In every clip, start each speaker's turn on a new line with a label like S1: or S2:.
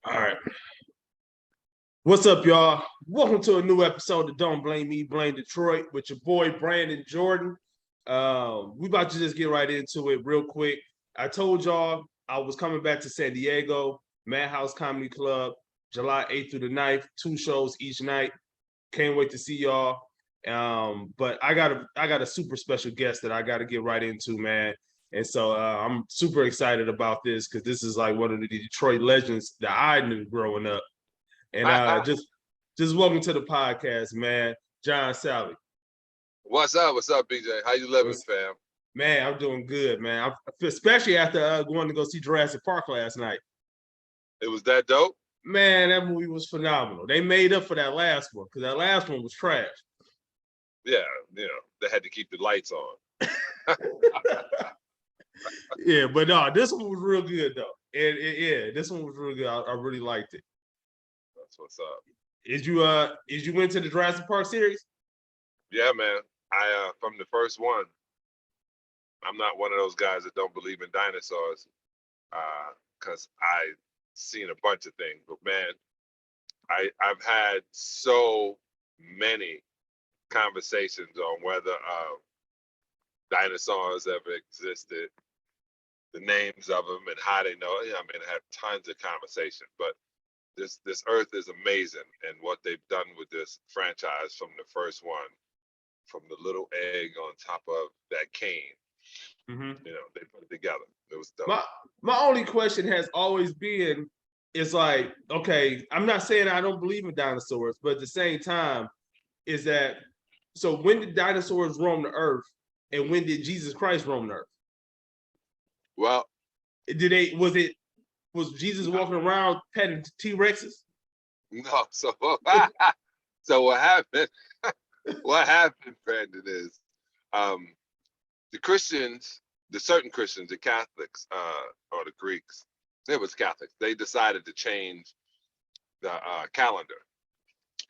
S1: All right. What's up, y'all? Welcome to a new episode of Don't Blame Me, Blame Detroit with your boy Brandon Jordan. We about to just get right into it real quick. I told y'all I was coming back to San Diego, Madhouse Comedy Club, July 8th through the 9th, 2 shows each night. Can't wait to see y'all. But I got a super special guest that I got to get right into, man. And so I'm super excited about this because this is like one of the Detroit legends that I knew growing up. And just welcome to the podcast, man. John Salley.
S2: What's up? What's up, BJ? How you living, fam?
S1: Man, I'm doing good, man. Especially after going to go see Jurassic Park last night.
S2: It was that dope?
S1: Man, that movie was phenomenal. They made up for that last one because that last one was trash.
S2: Yeah, they had to keep the lights on.
S1: Yeah, but no, this one was real good though. And this one was real good. I really liked it.
S2: That's what's up.
S1: Is you into the Jurassic Park series?
S2: Yeah, man. I from the first one. I'm not one of those guys that don't believe in dinosaurs, because I've seen a bunch of things. But man, I've had so many conversations on whether dinosaurs ever existed, the names of them, and how they know. I mean, I have tons of conversations, but this earth is amazing, and what they've done with this franchise from the first one, from the little egg on top of that cane, they put it together. It was dope.
S1: My only question has always been, is like, okay, I'm not saying I don't believe in dinosaurs, but at the same time, is that, so when did dinosaurs roam the earth, and when did Jesus Christ roam the earth?
S2: Well,
S1: was Jesus walking around petting T-Rexes?
S2: No. So what happened? What happened, Brandon, is the Christians, the certain Christians, the Catholics, or the Greeks, it was Catholics, they decided to change the calendar.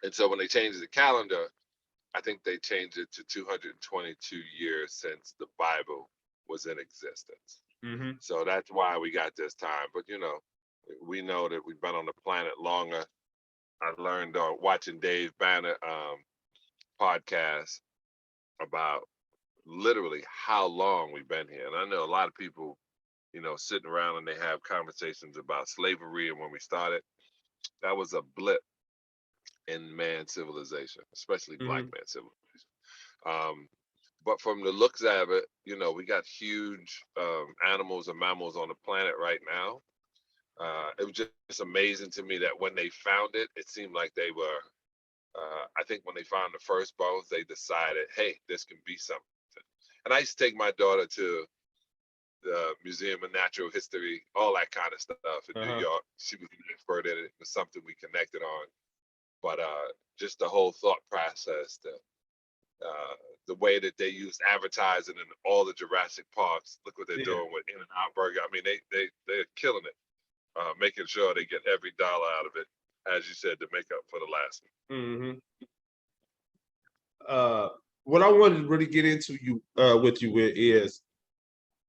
S2: And so when they changed the calendar, I think they changed it to 222 years since the Bible was in existence. So that's why we got this time. But we know that we've been on the planet longer. I learned watching Dave Banner podcast about literally how long we've been here. And I know a lot of people, sitting around and they have conversations about slavery and when we started. That was a blip in man's civilization, especially Black man's civilization. But from the looks of it, we got huge animals and mammals on the planet right now. It was just amazing to me that when they found it, it seemed like they were, I think when they found the first bones, they decided, hey, this can be something. And I used to take my daughter to the Museum of Natural History, all that kind of stuff in New York. She was an expert in it. It was something we connected on. But just the whole thought process, the way that they used advertising in all the Jurassic Parks. Look what they're doing with In-N-Out Burger. I mean, they're killing it, making sure they get every dollar out of it, as you said, to make up for the last
S1: one. What I wanted to really get into with you is,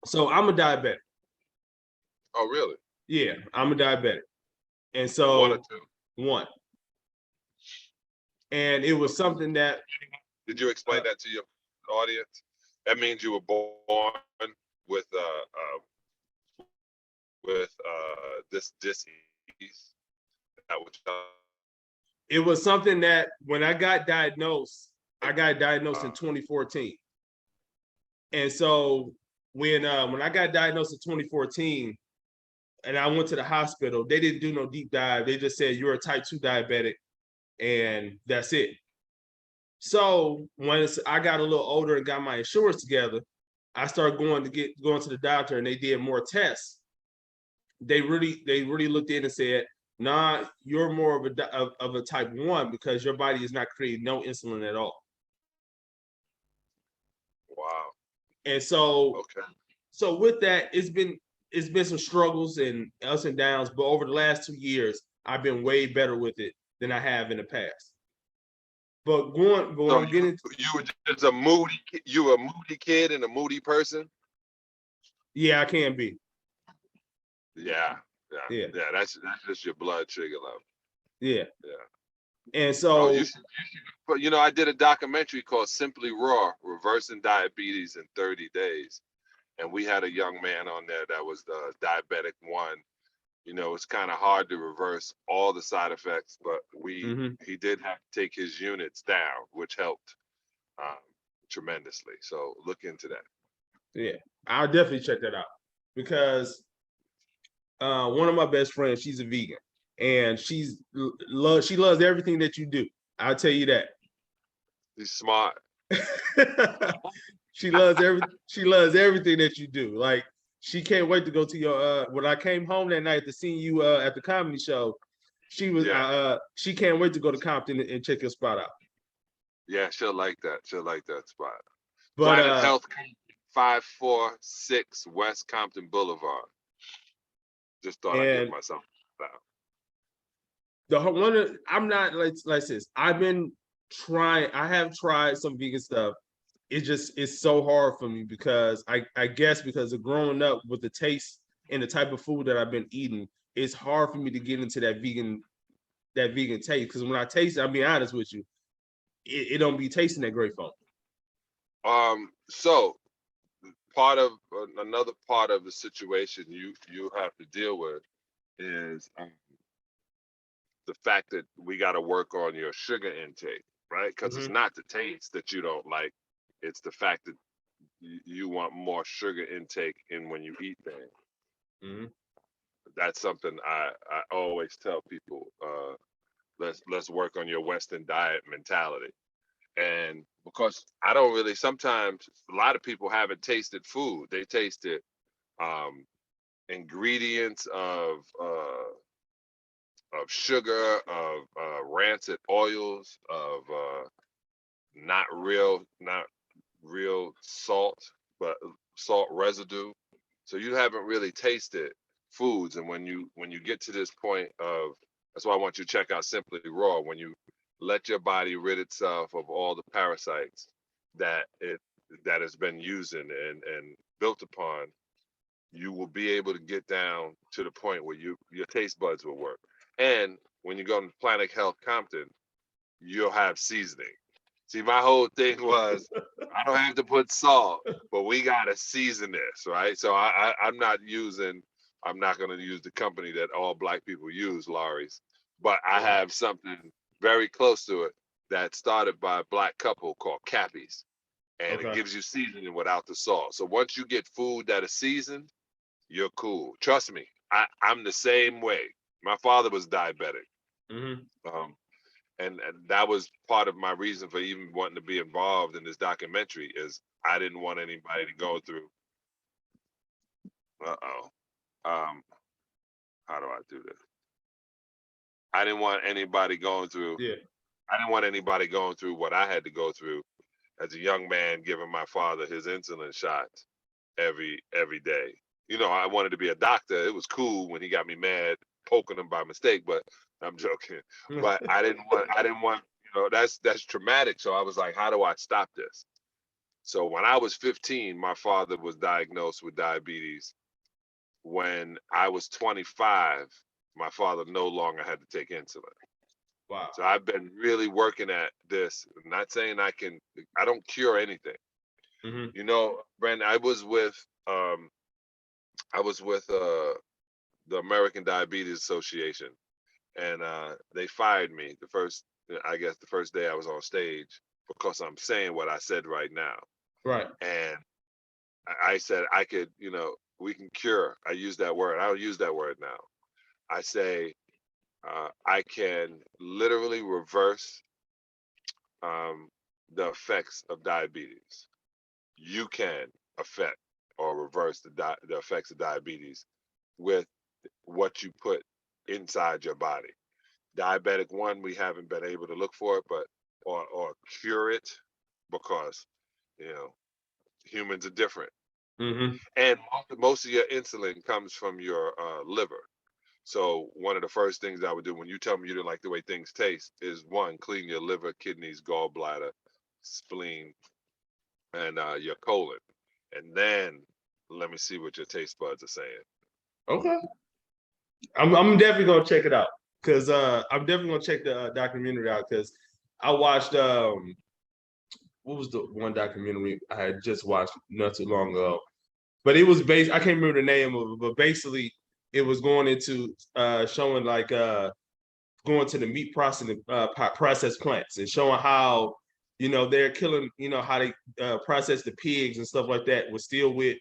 S1: so I'm a diabetic.
S2: Oh, really?
S1: Yeah, I'm a diabetic. And so
S2: 1 or 2?
S1: 1. And it was something that.
S2: Did you explain that to your audience? That means you were born with this disease.
S1: It was something that when I got diagnosed in 2014. And so when I got diagnosed in 2014 and I went to the hospital, they didn't do no deep dive. They just said, you're a type 2 diabetic, and that's it. So when I got a little older and got my insurance together, I started going to the doctor, and they did more tests. They really looked in and said, nah, you're more of a type 1 because your body is not creating no insulin at all.
S2: Wow.
S1: And so, so with that, it's been some struggles and ups and downs, but over the last 2 years, I've been way better with it than I have in the past. But you
S2: were just a moody kid and a moody person?
S1: Yeah, I can be.
S2: Yeah,
S1: Yeah.
S2: That's just your blood sugar level.
S1: Yeah.
S2: Yeah.
S1: And
S2: Oh,
S1: so
S2: but I did a documentary called Simply Raw: Reversing Diabetes in 30 Days, and we had a young man on there that was the diabetic one. It's kind of hard to reverse all the side effects, but he did have to take his units down, which helped um, tremendously. So look into that.
S1: yeah, I'll definitely check that out because one of my best friends, she's a vegan, and she loves everything that you do. I'll tell you that.
S2: He's smart.
S1: She loves everything that you do. Like she can't wait to go to your when I came home that night to see you at the comedy show, she can't wait to go to Compton and check your spot out.
S2: Yeah, she'll like that. She'll like that spot.
S1: But
S2: Planet Health, 546 West Compton Boulevard. Just thought I'd give
S1: and
S2: myself that.
S1: I'm not like this. I have tried some vegan stuff. It's so hard for me because I guess because of growing up with the taste and the type of food that I've been eating, it's hard for me to get into that vegan taste. Because when I taste it, I'll be honest with you, it don't be tasting that great for
S2: me. So another part of the situation you have to deal with is the fact that we got to work on your sugar intake, right? Because it's not the taste that you don't like, it's the fact that you want more sugar intake in when you eat things. That's something I always tell people. Let's work on your Western diet mentality. And because I don't really, sometimes a lot of people haven't tasted food. They tasted ingredients of sugar, of rancid oils, of not real salt, but salt residue. So you haven't really tasted foods. And when you get to this point of, that's why I want you to check out Simply Raw. When you let your body rid itself of all the parasites that has been using and built upon, you will be able to get down to the point where your taste buds will work. And when you go to Planet Health Compton, you'll have seasoning. See, my whole thing was I don't have to put salt, but we gotta season this, right? So I'm not going to use the company that all Black people use, Laurie's, but I have something very close to it that started by a Black couple called Cappies, and it gives you seasoning without the salt. So once you get food that is seasoned, you're cool. Trust me, I'm the same way. My father was diabetic. And that was part of my reason for even wanting to be involved in this documentary is I didn't want anybody to go through. How do I do this? I didn't want anybody going through.
S1: Yeah.
S2: I didn't want anybody going through what I had to go through as a young man, giving my father his insulin shots every day. I wanted to be a doctor. It was cool when he got me mad, poking him by mistake, but I'm joking. But I didn't want, that's traumatic. So I was like, how do I stop this? So when I was 15, my father was diagnosed with diabetes. When I was 25, my father no longer had to take insulin.
S1: Wow.
S2: So I've been really working at this. I'm not saying I don't cure anything. Brandon, I was with the American Diabetes Association, and they fired me the first day I was on stage because I'm saying what I said right now.
S1: Right.
S2: And I said I could, we can cure. I use that word. I don't use that word now. I say I can literally reverse the effects of diabetes. You can affect or reverse the effects of diabetes with what you put inside your body. Diabetic 1, we haven't been able to look for it, but or cure it because humans are different. And most of your insulin comes from your liver. So one of the first things I would do when you tell me you didn't like the way things taste is, one, clean your liver, kidneys, gallbladder, spleen, and your colon. And then let me see what your taste buds are saying.
S1: Okay. I'm definitely gonna check it out because I'm definitely gonna check the documentary out because I watched what was the one documentary I had just watched not too long ago, but it was based. I can't remember the name of it, but basically it was going into showing like going to the meat processing process plants and showing how they're killing how they process the pigs and stuff like that was still with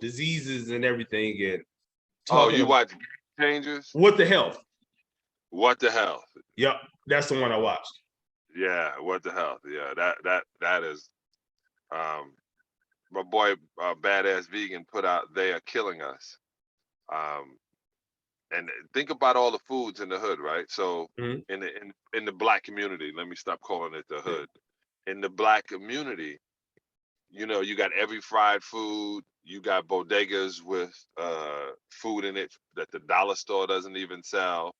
S1: diseases and everything and
S2: Oh,
S1: talking
S2: you
S1: about
S2: watch Changers?
S1: what the health.
S2: What the hell?
S1: Yep, that's the one I watched.
S2: Yeah, what the hell? Yeah, that is my boy Badass Vegan put out They Are Killing Us. Um and think about all the foods in the hood, right? So
S1: Mhm.
S2: in the black community, let me stop calling it the hood. In the black community, you got every fried food, you got bodegas with food in it that the dollar store doesn't even sell.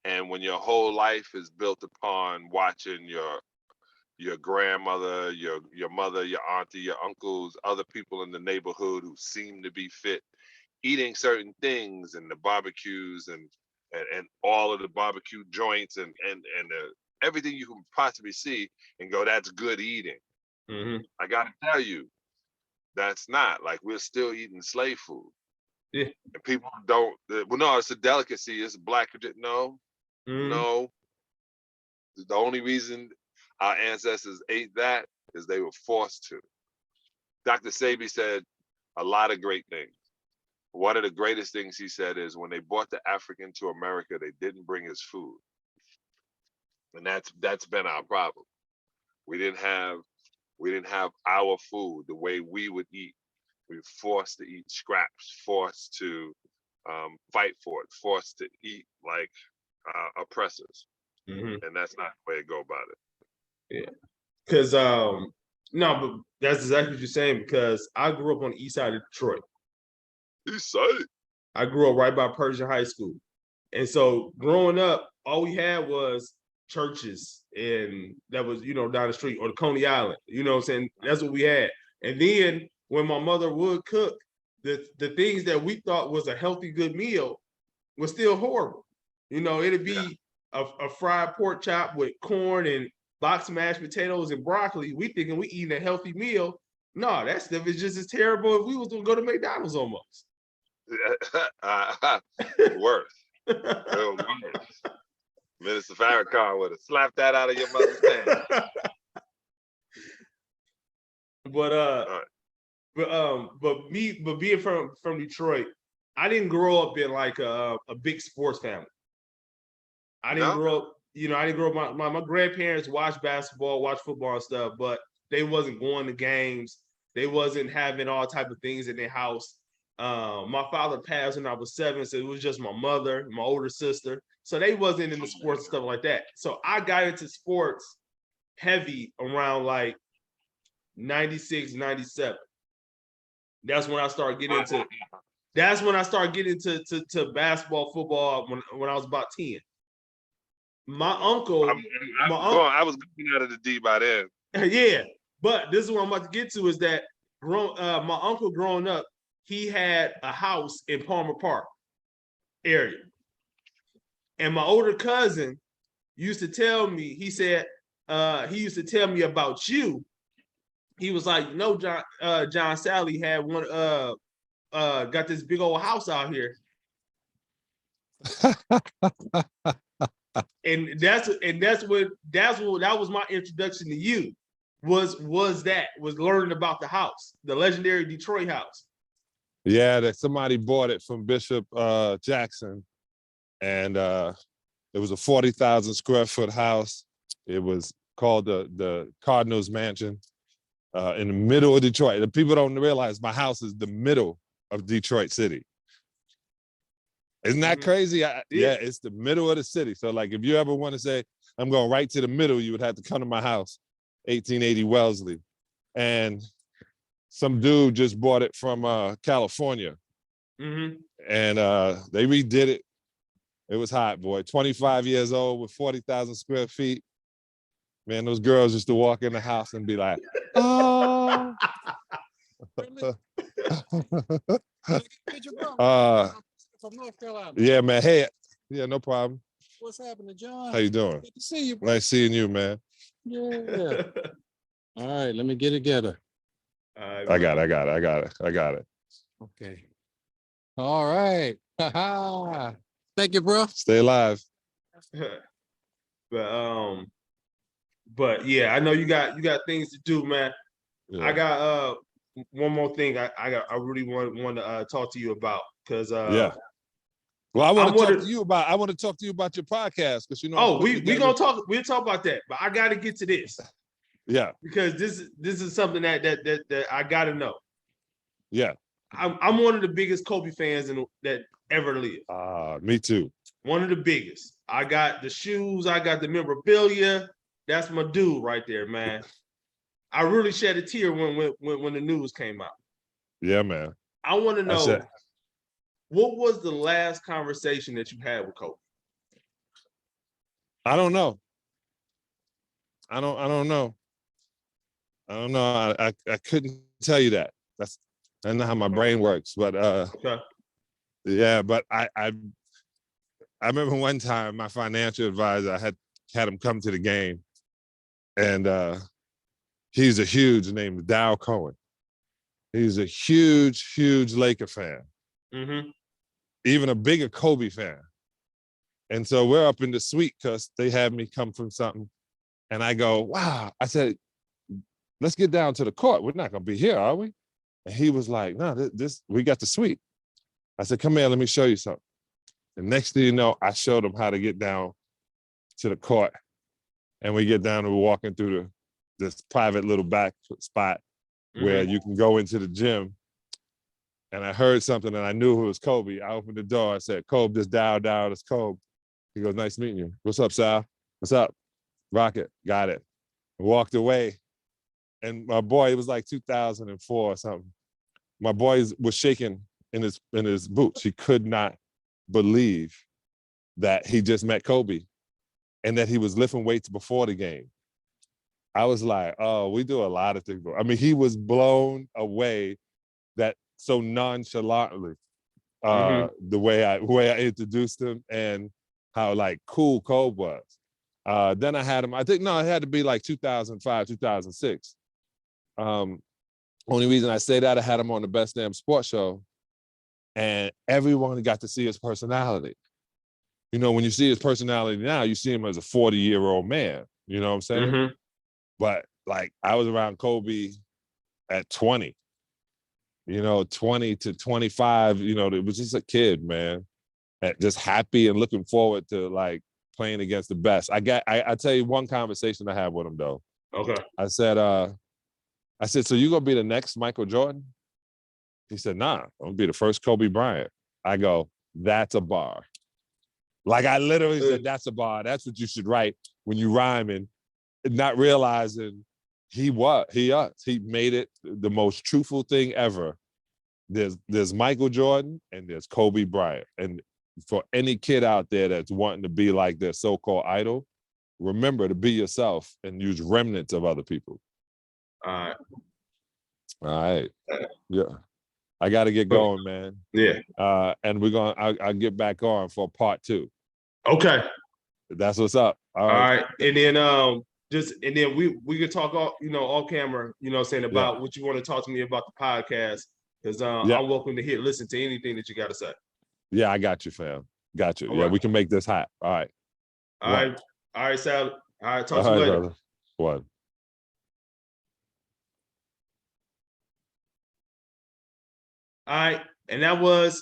S2: And when your whole life is built upon watching your grandmother, your mother, your auntie, your uncles, other people in the neighborhood who seem to be fit, eating certain things and the barbecues and all of the barbecue joints and everything you can possibly see and go, that's good eating.
S1: Mm-hmm.
S2: I gotta tell you, that's not. Like, we're still eating slave food.
S1: Yeah.
S2: And people don't. Well, no, it's a delicacy. It's black. No,
S1: Mm-hmm.
S2: no. The only reason our ancestors ate that is they were forced to. Dr. Sebi said a lot of great things. One of the greatest things he said is when they brought the African to America, they didn't bring his food, and that's been our problem. We didn't have our food the way we would eat. We were forced to eat scraps, forced to fight for it, forced to eat like oppressors,
S1: Mm-hmm.
S2: and that's not the way to go about it.
S1: Yeah. Because no, but that's exactly what you're saying. Because I grew up on the east side of Detroit.
S2: East side.
S1: I grew up right by Persian High School, and so growing up, all we had was churches, and that was down the street or the Coney Island. You know what I'm saying? That's what we had. And then when my mother would cook, the things that we thought was a healthy good meal was still horrible. It'd be a fried pork chop with corn and box mashed potatoes and broccoli. We thinking we eating a healthy meal. No, that stuff is just as terrible if we was to go to McDonald's almost.
S2: Worse. Minister Farrakhan would have slapped that out of your mother's hand.
S1: But being from Detroit, I didn't grow up in like a big sports family. I didn't grow up, I didn't grow up. My grandparents watched basketball, watched football and stuff, but they wasn't going to games. They wasn't having all type of things in their house. My father passed when I was 7, so it was just my mother, my older sister. So they wasn't into sports and stuff like that. So I got into sports heavy around like 96, 97. That's when I started getting into. That's when I started getting to basketball, football when I was about 10. My uncle,
S2: I was going out of the D by then.
S1: yeah, but this is what I'm about to get to is that my uncle growing up, he had a house in Palmer Park area, and my older cousin used to tell me. He said he used to tell me about you. He was like, John Salley had one got this big old house out here. And that was my introduction to you. Was learning about the house, the legendary Detroit house.
S3: Yeah, that somebody bought it from Bishop Jackson, and it was a 40,000 square foot house. It was called the Cardinals Mansion in the middle of Detroit. The people don't realize my house is the middle of Detroit City. Isn't that crazy? Yeah, it's the middle of the city. So like, if you ever want to say, I'm going right to the middle, you would have to come to my house, 1880 Wellesley. And some dude just bought it from California.
S1: Mm-hmm.
S3: And they redid it. It was hot, boy. 25 years old with 40,000 square feet. Man, those girls used to walk in the house and be like, oh.
S4: from North Carolina.
S3: Yeah, man. Hey, yeah, no problem.
S4: What's happening, John?
S3: How you doing?
S4: Good to see you, bro.
S3: Nice seeing you, man.
S4: Yeah. All right, let me get it together.
S1: All right,
S3: I got it.
S4: Okay. All right. Thank you, bro.
S3: Stay alive.
S1: but yeah, I know you got things to do, man.
S3: Yeah.
S1: I got one more thing I really want to talk to you about because
S3: Yeah. Well, I want to talk to you about your podcast because
S1: we gonna talk. We'll talk about that, but I got to get to this.
S3: Yeah.
S1: Because this is something that I got to know.
S3: Yeah.
S1: I'm one of the biggest Kobe fans that ever lived.
S3: Me too.
S1: One of the biggest. I got the shoes. I got the memorabilia. That's my dude right there, man. I really shed a tear when the news came out.
S3: Yeah, man.
S1: I want to know what was the last conversation that you had with Kobe?
S3: I don't know. I don't know. I couldn't tell you that. I don't know how my brain works, but
S1: Okay.
S3: yeah, but I remember one time my financial advisor, I had him come to the game, and he's a huge named Dow Cohen. He's a huge Laker fan.
S1: Mm-hmm.
S3: Even a bigger Kobe fan. And so we're up in the suite because they had me come from something. And I go, wow. I said, let's get down to the court. We're not gonna be here, are we? And he was like, no, this we got the suite. I said, come here, let me show you something. And next thing you know, I showed him how to get down to the court. And we get down and we're walking through this private little back spot where you can go into the gym. And I heard something and I knew it was Kobe. I opened the door. I said, Kobe, this Dow, it's Kobe. He goes, nice meeting you. What's up, Sal? What's up? Rocket, got it. I walked away. And my boy, it was like 2004 or something. My boy was shaking in his boots. He could not believe that he just met Kobe and that he was lifting weights before the game. I was like, oh, we do a lot of things. I mean, he was blown away that so nonchalantly, the way I introduced him and how like cool Kobe was. Then I had him, it had to be like 2005, 2006. Only reason I say that, I had him on the Best Damn Sports Show and everyone got to see his personality. You know, when you see his personality now, you see him as a 40-year-old man, you know what I'm saying? But like I was around Kobe at 20, 20 to 25, it was just a kid, man. And just happy and looking forward to like playing against the best. I tell you one conversation I had with him though.
S1: Okay.
S3: I said, so you gonna be the next Michael Jordan? He said, nah, I'm gonna be the first Kobe Bryant. I go, that's a bar. Like I literally said, that's a bar. That's what you should write when you rhyming, not realizing he made it the most truthful thing ever. There's Michael Jordan and there's Kobe Bryant. And for any kid out there that's wanting to be like their so-called idol, remember to be yourself and use remnants of other people.
S1: All
S3: right. Yeah. I got to get going, man.
S1: Yeah.
S3: And I'll get back on for part 2.
S1: Okay.
S3: That's what's up.
S1: All right. And then we could talk off camera, saying about what you want to talk to me about the podcast. Because I'm welcome to listen to anything that you got to say.
S3: Yeah, I got you, fam. Got you.
S1: All
S3: right.
S1: We
S3: can make this hot. All right.
S1: All right, Sal. All right, talk to you later.
S3: Brother. One.
S1: All right, and that was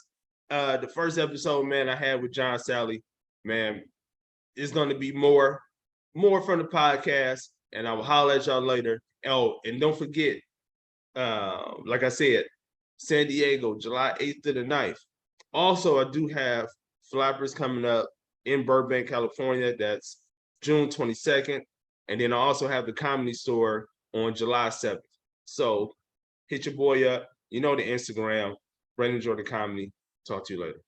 S1: the first episode, man, I had with John Salley. Man, it's going to be more from the podcast, and I will holler at y'all later. Oh, and don't forget, like I said, San Diego, July 8th to the 9th. Also, I do have Flappers coming up in Burbank, California. That's June 22nd. And then I also have the Comedy Store on July 7th. So hit your boy up. The Instagram, Brandon Jordan Comedy. Talk to you later.